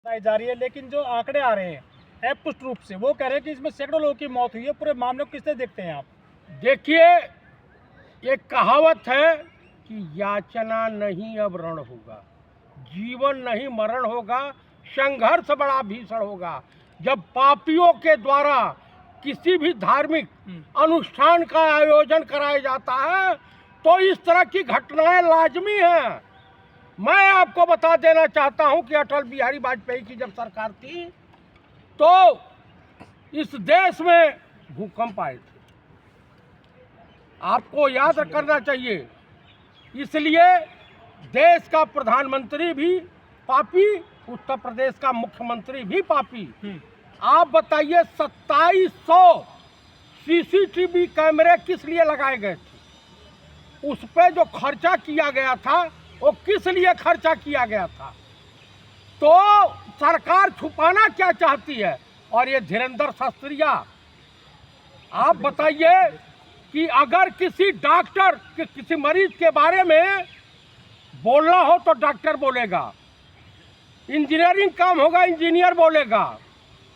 बताई जा रही है, लेकिन जो आंकड़े आ रहे हैं पुष्ट रूप से वो कह रहे हैं कि इसमें सैकड़ों लोगों की मौत हुई है। पूरे मामले को किससे देखते हैं आप? देखिए, एक कहावत है कि याचना नहीं अब रण होगा, जीवन नहीं मरण होगा, संघर्ष बड़ा भीषण होगा। जब पापियों के द्वारा किसी भी धार्मिक अनुष्ठान का आयोजन कराया जाता है तो इस तरह की घटनाएं लाजमी हैं। मैं आपको बता देना चाहता हूं कि अटल बिहारी वाजपेयी की जब सरकार थी तो इस देश में भूकंप आए थे, आपको याद करना चाहिए। इसलिए देश का प्रधानमंत्री भी पापी, उत्तर प्रदेश का मुख्यमंत्री भी पापी। आप बताइए 2700 सीसीटीवी कैमरे किस लिए लगाए गए थे? उस पे जो खर्चा किया गया था वो किस लिए खर्चा किया गया था? तो सरकार छुपाना क्या चाहती है? और ये धीरेंद्र शास्त्रिया, आप बताइए कि अगर किसी डॉक्टर किसी मरीज के बारे में बोलना हो तो डॉक्टर बोलेगा, इंजीनियरिंग काम होगा इंजीनियर बोलेगा,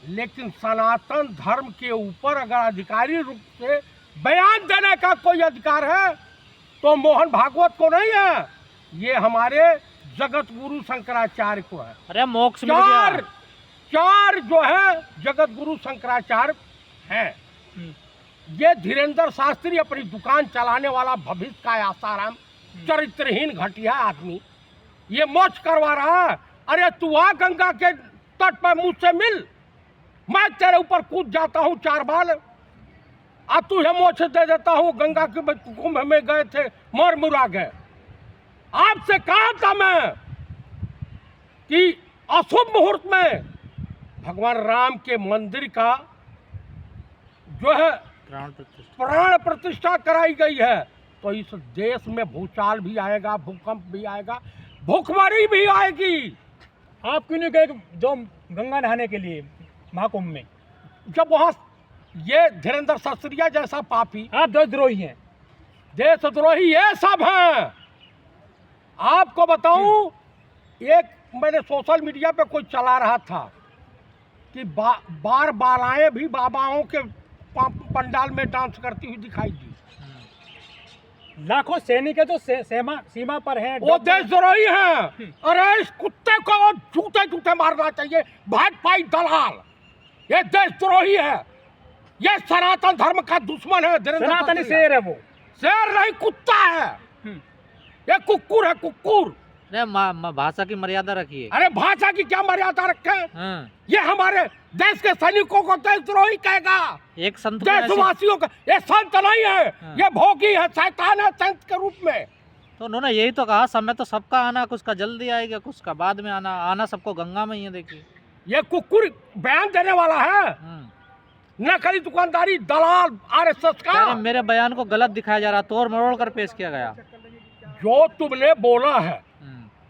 लेकिन सनातन धर्म के ऊपर अगर आधिकारिक रूप से बयान देने का कोई अधिकार है तो मोहन भागवत को नहीं है, ये हमारे जगत गुरु शंकराचार्य को है। अरे मोक्ष मिल गया। चार जो है जगत गुरु शंकराचार्य हैं। ये धीरेंद्र शास्त्री अपनी दुकान चलाने वाला भविष्य का आसाराम चरित्रहीन घटिया आदमी ये मोक्ष करवा रहा है। अरे तू आ गंगा के तट पर मुझसे मिल, मैं तेरे ऊपर कूद जाता हूँ 4 बार, आ तुझे मोक्ष दे देता हूँ। गंगा के कुंभ में गए थे, मर मुरा गए। आपसे कहा था मैं कि अशुभ मुहूर्त में भगवान राम के मंदिर का जो है प्राण प्रतिष्ठा कराई गई है, तो इस देश में भूचाल भी आएगा, भूकंप भी आएगा, भूखमरी भी आएगी। आप क्यों नहीं गए जो गंगा नहाने के लिए महाकुंभ में? जब वहाँ ये धीरेंद्र शास्त्रिया जैसा पापी, आप देशद्रोही हैं, देशद्रोही ये सब हैं। आपको बताऊं, एक मैंने सोशल मीडिया पे कोई चला रहा था कि बार बालाएं भी बाबाओं के पंडाल में डांस करती हुई दिखाई दी। लाखों सैनिक है जो सीमा पर हैं, वो देशद्रोही हैं। अरे इस कुत्ते को वो जूते जूते मारना चाहिए, भाजपाई दलाल, ये देशद्रोही है, ये सनातन धर्म का दुश्मन है। सनातनी शेर है वो, शेर नहीं कुत्ता है, ये कुकुर है, कुकुर। अरे भाषा की मर्यादा रखिए। अरे भाषा की क्या मर्यादा रखे? ये हमारे देश के सैनिकों को देशद्रोही कहेगा, एक संत देशवासियों का। ये संत नहीं है, ये भोगी है, शैतान है संत के रूप में। तो उन्होंने यही तो कहा, समय तो सबका आना, कुछ का जल्दी आएगा, कुछ का बाद में आना सबको गंगा में ही है। देखिए ये कुकुर बयान देने वाला है, नकली दुकानदारी दलाल आरएसएस का। मेरे बयान को गलत दिखाया जा रहा, तोड़ मरोड़ कर पेश किया गया। जो तुमने बोला है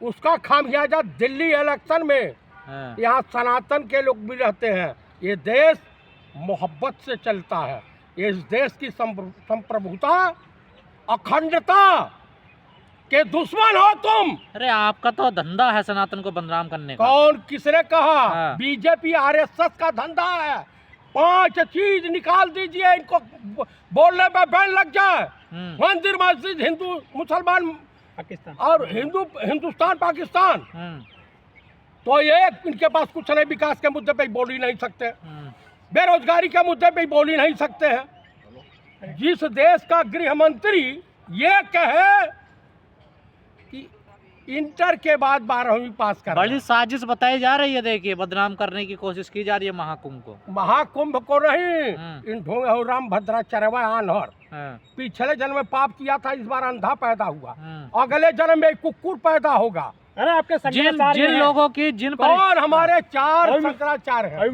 उसका खामियाजा दिल्ली इलेक्शन में यहाँ सनातन के लोग भी रहते हैं। ये देश मोहब्बत से चलता है, इस देश की संप्रभुता अखंडता के दुश्मन हो तुम। अरे आपका तो धंधा है सनातन को बदनाम करने का। कौन किसने कहा? बीजेपी आरएसएस का धंधा है। 5 चीज निकाल दीजिए, इनको बोलने में बैन लग जाए। मंदिर मस्जिद, हिंदू मुसलमान पाकिस्तान और हिंदुस्तान पाकिस्तान, तो ये इनके पास कुछ नहीं। विकास के मुद्दे पे बोल ही नहीं सकते, बेरोजगारी के मुद्दे पे बोल ही नहीं सकते हैं। जिस देश का गृह मंत्री ये कहे कि इंटर के बाद 12वीं पास कर, बड़ी साजिश बताई जा रही है। देखिए बदनाम करने की कोशिश की जा रही है महाकुंभ को। महाकुंभ को नहीं, इन राम भद्राचार्य आन्हर पिछले जन्म में पाप किया था, इस बार अंधा पैदा हुआ, अगले जन्म में कुकुर पैदा होगा। अरे आपके जिन लोगों की कौन हमारे 4 शंकराचार्य हैं,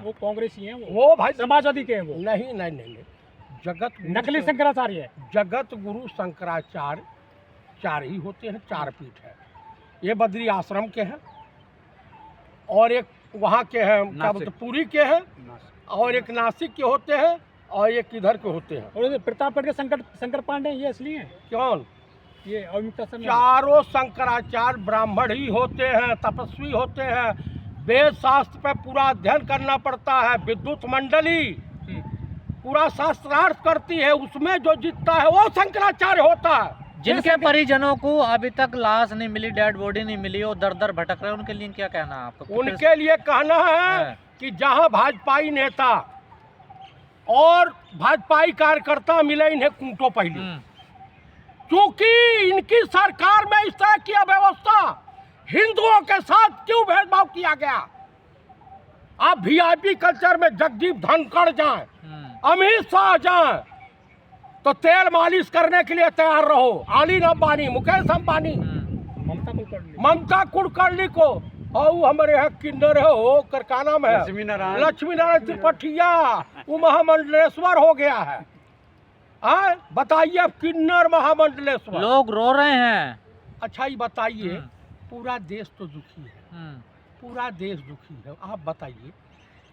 वो कांग्रेसी हैं, वो भाई समाजवादी के हैं वो। नहीं नहीं नहीं, जगत नकली शंकराचार्य है। जगत गुरु शंकराचार्य 4 ही होते हैं, 4 पीठ है। ये बद्री आश्रम के हैं, और एक वहाँ के हैं पुरी के हैं, और एक नासिक के होते हैं, और एक किधर के होते हैं। और प्रतापगढ़ के शंकर पांडे ये असली हैं। कौन? ये अविमुक्तासन। चारों शंकराचार्य ब्राह्मण ही होते हैं, तपस्वी होते हैं, वेद शास्त्र पे पूरा अध्ययन करना पड़ता है, विद्युत मंडली पूरा शास्त्रार्थ करती है, उसमें जो जीतता है वो शंकराचार्य होता है। जिनके परिजनों को अभी तक लाश नहीं मिली, डेड बॉडी नहीं मिली, वो दर दर भटक रहे हैं, उनके लिए क्या कहना है आपका? उनके लिए कहना है कि जहां भाजपाई नेता और भाजपाई कार्यकर्ता मिले, इन्हें कूटो पहले, क्योंकि इनकी सरकार में इस तरह की अव्यवस्था, हिंदुओं के साथ क्यों भेदभाव किया गया। आप वीआईपी कल्चर में जगदीप धनखड़ जाएं, अमित शाह जाएं, तो तेल मालिश करने के लिए तैयार रहो। अनिल अंबानी, मुकेश अंबानी, ममता कुलकर्णी को, और हमारे यहाँ किन्नर है हो कर का नाम है लक्ष्मी नारायण त्रिपाठिया, वो महामंडलेश्वर हो गया है। बताइए, अब किन्नर महामंडलेश्वर, लोग रो रहे हैं। अच्छा ये बताइए, पूरा देश तो दुखी है, पूरा देश दुखी है। आप बताइए,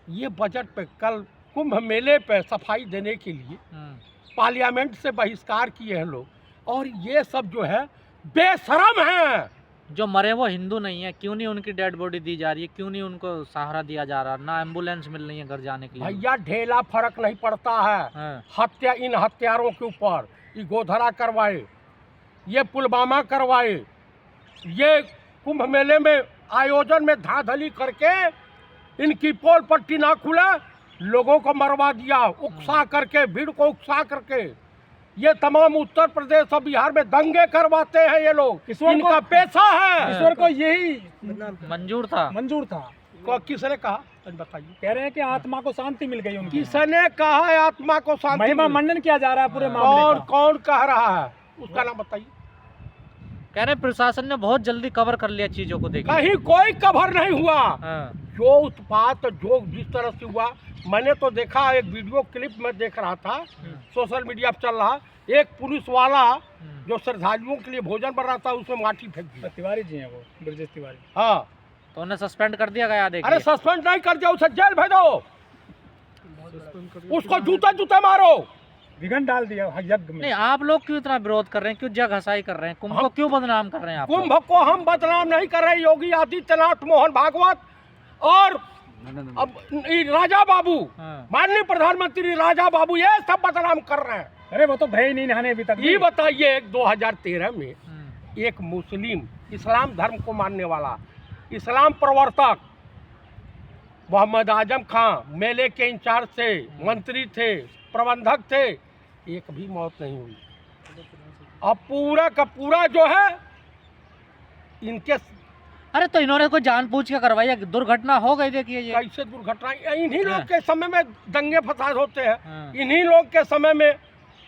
ये बजट पे कल कुंभ मेले पे सफाई देने के लिए पार्लियामेंट से बहिष्कार किए हैं लोग, और ये सब जो है बेशरम है। जो मरे वो हिंदू नहीं है, क्यों नहीं उनकी डेड बॉडी दी जा रही है? क्यों नहीं उनको सहारा दिया जा रहा? ना एम्बुलेंस मिल रही है घर जाने के लिए। भैया ढेला फर्क नहीं पड़ता है हत्या, इन हत्यारों के ऊपर। ये गोधरा करवाए, ये पुलवामा करवाए, ये कुंभ मेले में आयोजन में धांधली करके इनकी पोल पट्टी ना खुला, लोगों को मरवा दिया, उकसा करके, भीड़ को उकसा करके। ये तमाम उत्तर प्रदेश और बिहार में दंगे करवाते हैं ये लोग, इनका पैसा है। ईश्वर को यही मंजूर था। किसने कहा बताइए? कह रहे हैं कि आत्मा को शांति मिल गई उनकी। किसने कहा है आत्मा को शांति? महिमा मंडन किया जा रहा है पूरे मामले का। कौन कह रहा है? उसका नाम बताइए। कह रहे प्रशासन ने बहुत जल्दी कवर कर लिया चीजों को। देखिए, कहीं कोई कवर नहीं हुआ। जो उत्पात जो जिस तरह से हुआ, मैंने तो देखा, एक वीडियो क्लिप में देख रहा था, सोशल मीडिया पर चल रहा, एक पुलिस वाला जो श्रद्धालुओं के लिए भोजन बन रहा था, उसमें माटी फेंक दिया। तिवारी जी हैं वो, ब्रजेश तिवारी। हाँ, तो उन्हें सस्पेंड कर दिया गया। देखिए, अरे सस्पेंड नहीं कर दिया, उसे जेल भेजो, उसको जूते मारो, विघन डाल दिया यज्ञ में। नहीं, आप लोग क्यों इतना विरोध कर रहे हैं? क्यों जग हसाई कर रहे हैं? कुंभ को क्यों बदनाम कर रहे हैं? कुंभ को हम बदनाम नहीं कर रहे। योगी आदित्यनाथ, मोहन भागवत और अब राजा बाबू, माननीय प्रधानमंत्री राजा बाबू, ये सब बदनाम कर रहे हैं। अरे वो तो भय नहीं नहाने अभी तक। ये बताइए, 2013 में एक मुस्लिम, इस्लाम धर्म को मानने वाला, इस्लाम प्रवर्तक मोहम्मद आजम खान मेले के इंचार्ज थे, मंत्री थे, प्रबंधक थे, एक भी मौत नहीं हुई। अब पूरा का पूरा जो है इनके। अरे तो इन्होंने कोई जानबूझ के करवाई है? दुर्घटना हो गई। देखिए, ये कैसे दुर्घटना, इन्हीं लोग के समय में दंगे फसाद होते हैं, इन्हीं लोग के समय में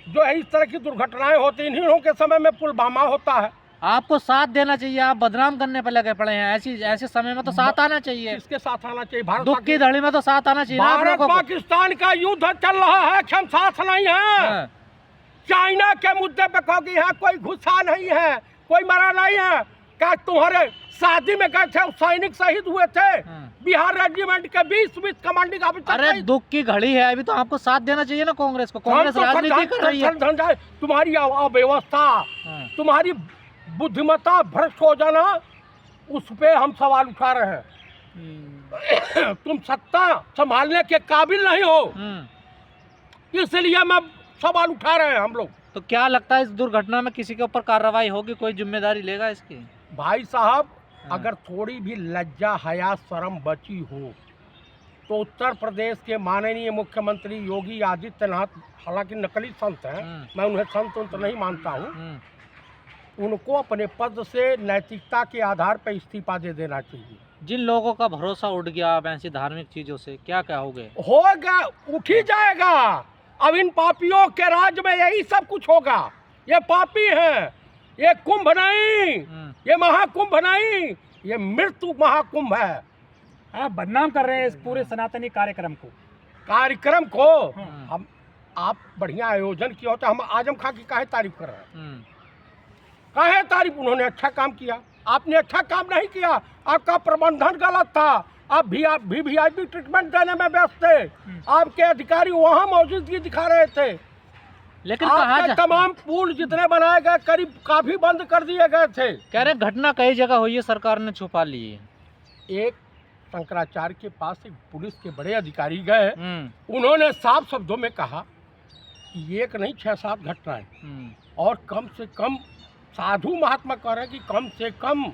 जो है इस तरह की दुर्घटनाएं होती हैं, इन्हीं लोगों के समय में पुलवामा होता है। आपको साथ देना चाहिए, आप बदनाम करने पर लगे पड़े हैं। ऐसे समय में तो साथ आना चाहिए। किसके साथ आना चाहिए? भारत दुख की घड़ी में तो साथ आना चाहिए। भारत पाकिस्तान का युद्ध चल रहा है, हम साथ नहीं है। चाइना के मुद्दे पे कहोगे यहाँ कोई घुसा नहीं है, कोई मरा नहीं है। क्या तुम्हारे शादी में गए थे, सैनिक शहीद हुए थे, बिहार रेजिमेंट के 20 कमांडिंग ऑफिसर। अरे दुख की घड़ी है, अभी तो आपको साथ देना चाहिए ना कांग्रेस को। कांग्रेस राजनीति कर रही है। तुम्हारी अव्यवस्था, तुम्हारी बुद्धिमत्ता भ्रष्ट हो जाना, उस पे हम सवाल उठा रहे हैं। तुम सत्ता संभालने के काबिल नहीं हो, इसलिए मैं सवाल उठा रहे हैं हम लोग। तो क्या लगता है इस दुर्घटना में किसी के ऊपर कार्रवाई होगी? कोई जिम्मेदारी लेगा इसकी? भाई साहब, अगर थोड़ी भी लज्जा, हया, शर्म बची हो तो उत्तर प्रदेश के माननीय मुख्यमंत्री योगी आदित्यनाथ, हालांकि नकली संत हैं, मैं उन्हें संत नहीं मानता हूँ, उनको अपने पद से नैतिकता के आधार पर इस्तीफा दे देना चाहिए। जिन लोगों का भरोसा उठ गया अब ऐसी धार्मिक चीजों से, क्या कहोगे? होगा, उठ ही जाएगा। अब इन पापियों के राज में यही सब कुछ होगा। ये पापी हैं, ये कुंभ नहीं, ये महाकुंभ नहीं, ये मृत्यु महाकुंभ है। आप बदनाम कर रहे हैं इस पूरे सनातनी कार्यक्रम को। हम आप बढ़िया आयोजन किया होता, हम आजम खां की काहे तारीफ कर रहे हैं? काहे तारीफ? उन्होंने अच्छा काम किया, आपने अच्छा काम नहीं किया, आपका प्रबंधन गलत था, आप भी वीआईपी ट्रीटमेंट देने में व्यस्त थे, आपके अधिकारी वहाँ मौजूदगी दिखा रहे थे, लेकिन तमाम पुल जितने बनाए गए करीब काफी बंद कर दिए गए थे। कह रहे घटना कई जगह हुई है, सरकार ने छुपा ली है। एक शंकराचार्य के पास एक पुलिस के बड़े अधिकारी गए, उन्होंने साफ शब्दों में कहा कि एक नहीं 6-7 घटनाएं और कम से कम साधु महात्मा कह रहे हैं कि कम से कम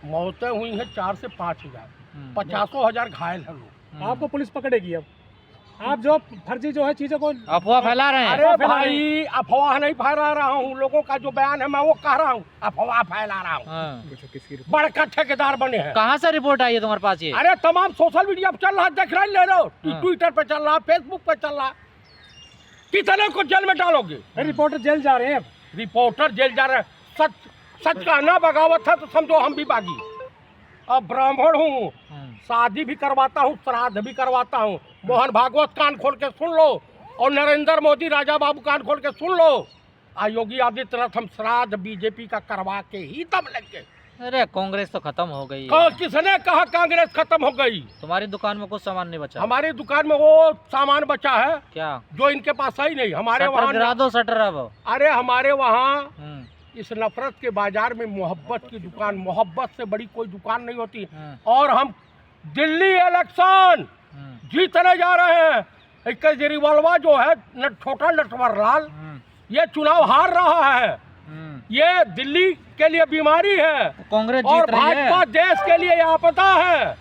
मौतें हुई हैं 4 से 5 हजार, 50,000 घायल हैं लोग। आपको पुलिस पकड़ेगी अब, आप जो फर्जी जो है चीजों को अफवाह फैला रहे हैं। अरे भाई अफवाह नहीं फैला रहा हूँ, लोगों का जो बयान है मैं वो कह रहा हूँ, अफवाह फैला रहा हूँ। बड़का ठेकेदार बने हैं। कहाँ से रिपोर्ट आई है तुम्हारे पास ये? अरे तमाम सोशल मीडिया पे चल रहा है, देख रहे ले रहे हो, ट्विटर पे चल रहा, फेसबुक पे चल रहा। कितने को जेल में डालोगे? रिपोर्टर जेल जा रहे हैं। अब रिपोर्टर जेल जा रहे हैं, सच कहना बगावत है तो समझो हम भी बागी। अब ब्राह्मण हूँ, शादी भी करवाता हूँ, श्राद्ध भी करवाता हूँ। मोहन भागवत कान खोल के सुन लो, और नरेंद्र मोदी राजा बाबू कान खोल के सुन लो। योगी आदित्यनाथ हम श्राद्ध बीजेपी का करवा के ही दम लेंगे। अरे कांग्रेस तो खत्म हो गई है। किसने कहा कांग्रेस खत्म हो गई? तुम्हारी दुकान में कुछ सामान नहीं बचा? हमारी दुकान में वो सामान बचा है क्या जो इनके पास ही नहीं। हमारे वहाँ गिरा दो शटर अब। अरे हमारे वहाँ इस नफरत के बाजार में मोहब्बत की दुकान, मोहब्बत से बड़ी कोई दुकान नहीं होती। और हम दिल्ली इलेक्शन जीतने जा रहे हैं। केजरीवाल जो है छोटा नटवर लाल, ये चुनाव हार रहा है, ये दिल्ली के लिए बीमारी है, कांग्रेस और जीत रही है। भाजपा देश के लिए आपदा है।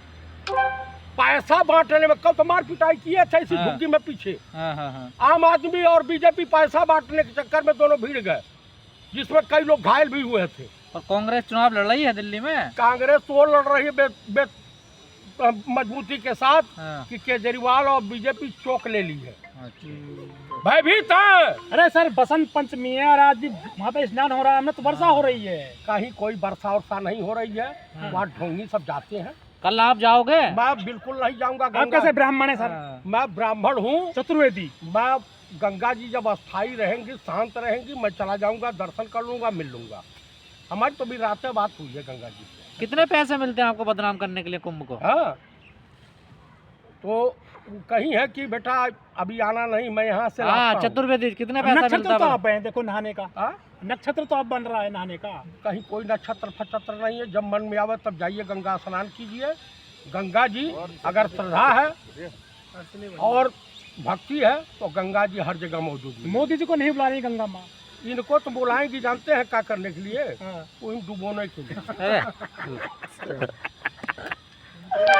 पैसा बांटने में कल तो मार पिटाई किए थे इसी झुग्गी में पीछे। आम आदमी और बीजेपी पैसा बांटने के चक्कर में दोनों भीड़ गए, जिसमें कई लोग घायल भी हुए थे। और कांग्रेस चुनाव लड़ रही है दिल्ली में। कांग्रेस तो लड़ रही है मजबूती के साथ कि केजरीवाल और बीजेपी चौक ले ली है। भयभीत है। अरे सर बसंत पंचमी है और आज भी वहाँ पे स्नान हो रहा है, हमने तो वर्षा हो रही है। कहीं कोई वर्षा वर्षा नहीं हो रही है, वहाँ ढोंगी सब जाते हैं। कल आप जाओगे? मैं बिल्कुल नहीं जाऊंगा। आप कैसे ब्राह्मण है सर? मैं ब्राह्मण हूँ, चतुर्वेदी। मैं गंगा जी जब अस्थायी रहेंगी, शांत रहेंगी, मैं चला जाऊंगा, दर्शन कर लूंगा, मिल लूंगा। हमारी तो भी रातें बात हुई है गंगा जी से। कितने पैसे मिलते हैं आपको बदनाम करने के लिए कुंभ को? हाँ, तो कहीं है कि बेटा अभी आना नहीं, मैं यहाँ से चतुर्वेदी कितने पैसा नक्षत्र मिलता तो है? आप हैं, देखो नहाने का नक्षत्र तो आप बन रहा है नहाने का। कहीं कोई नक्षत्र फक्षत्र नहीं है। जब मन में आवे तब जाइए, गंगा स्नान कीजिए। गंगा जी अगर श्रद्धा है और भक्ति है तो गंगा जी हर जगह मौजूद है। मोदी जी को नहीं बुला रही गंगा माँ? इनको तो बुलाएंगी, जानते हैं क्या करने के लिए? वो डुबोने के लिए।